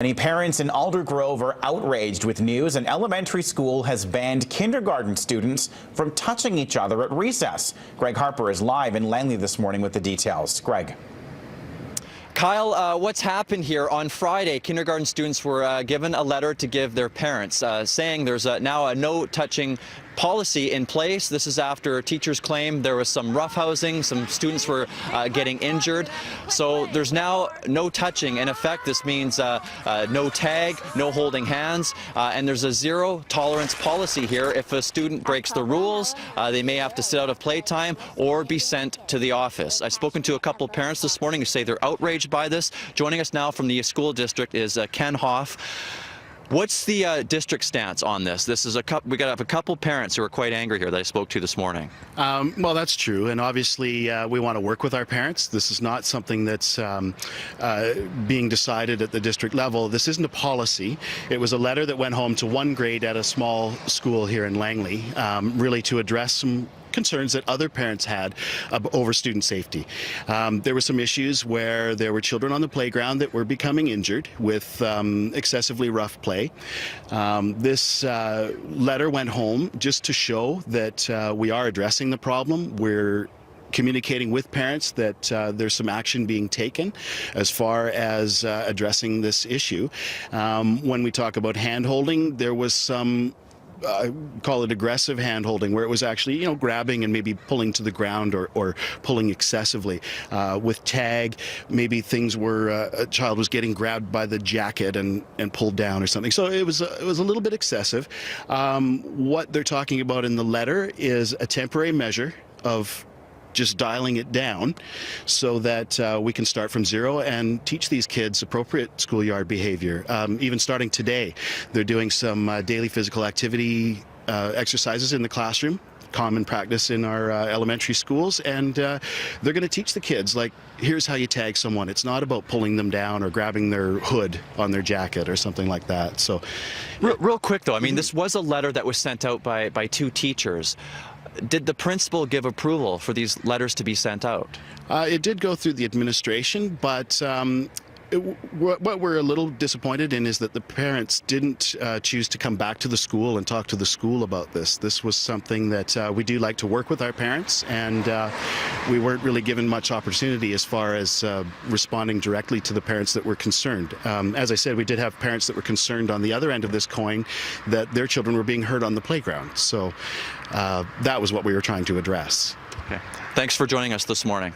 Many parents in Aldergrove are outraged with news an elementary school has banned kindergarten students from touching each other at recess. Greg Harper is live in Langley this morning with the details. Greg. Kyle, what's happened here? On Friday, kindergarten students were given a letter to give their parents saying there's now a no touching policy in place. This is after teachers claim there was some roughhousing, some students were getting injured. So there's now no touching. In effect, this means no tag, no holding hands, and there's a zero tolerance policy here. If a student breaks the rules, they may have to sit out of playtime or be sent to the office. I've spoken to a couple parents this morning who say they're outraged by this. Joining us now from the school district is Ken Hoff. What's the district stance on this? We got a couple parents who are quite angry here that I spoke to this morning. Well, that's true, and obviously we want to work with our parents. This is not something that's being decided at the district level. This isn't a policy. It was a letter that went home to one grade at a small school here in Langley, really to address some concerns that other parents had over student safety. There were some issues where there were children on the playground that were becoming injured with excessively rough play. This letter went home just to show that we are addressing the problem. We're communicating with parents that there's some action being taken as far as addressing this issue. When we talk about hand-holding, there was some call it aggressive hand-holding, where it was actually, grabbing and maybe pulling to the ground or pulling excessively. With tag, maybe things were, a child was getting grabbed by the jacket and pulled down or something. So it was a little bit excessive. What they're talking about in the letter is a temporary measure of just dialing it down so that we can start from zero and teach these kids appropriate schoolyard behavior. Even starting today, they're doing some daily physical activity exercises in the classroom, common practice in our elementary schools, and they're going to teach the kids, like, here's how you tag someone. It's not about pulling them down or grabbing their hood on their jacket or something like that. So, real quick though, I mean, this was a letter that was sent out by two teachers. Did the principal give approval for these letters to be sent out? It did go through the administration, but what we're a little disappointed in is that the parents didn't choose to come back to the school and talk to the school about this. This was something that we do like to work with our parents, and we weren't really given much opportunity as far as responding directly to the parents that were concerned. As I said, we did have parents that were concerned on the other end of this coin that their children were being hurt on the playground. So that was what we were trying to address. Okay. Thanks for joining us this morning.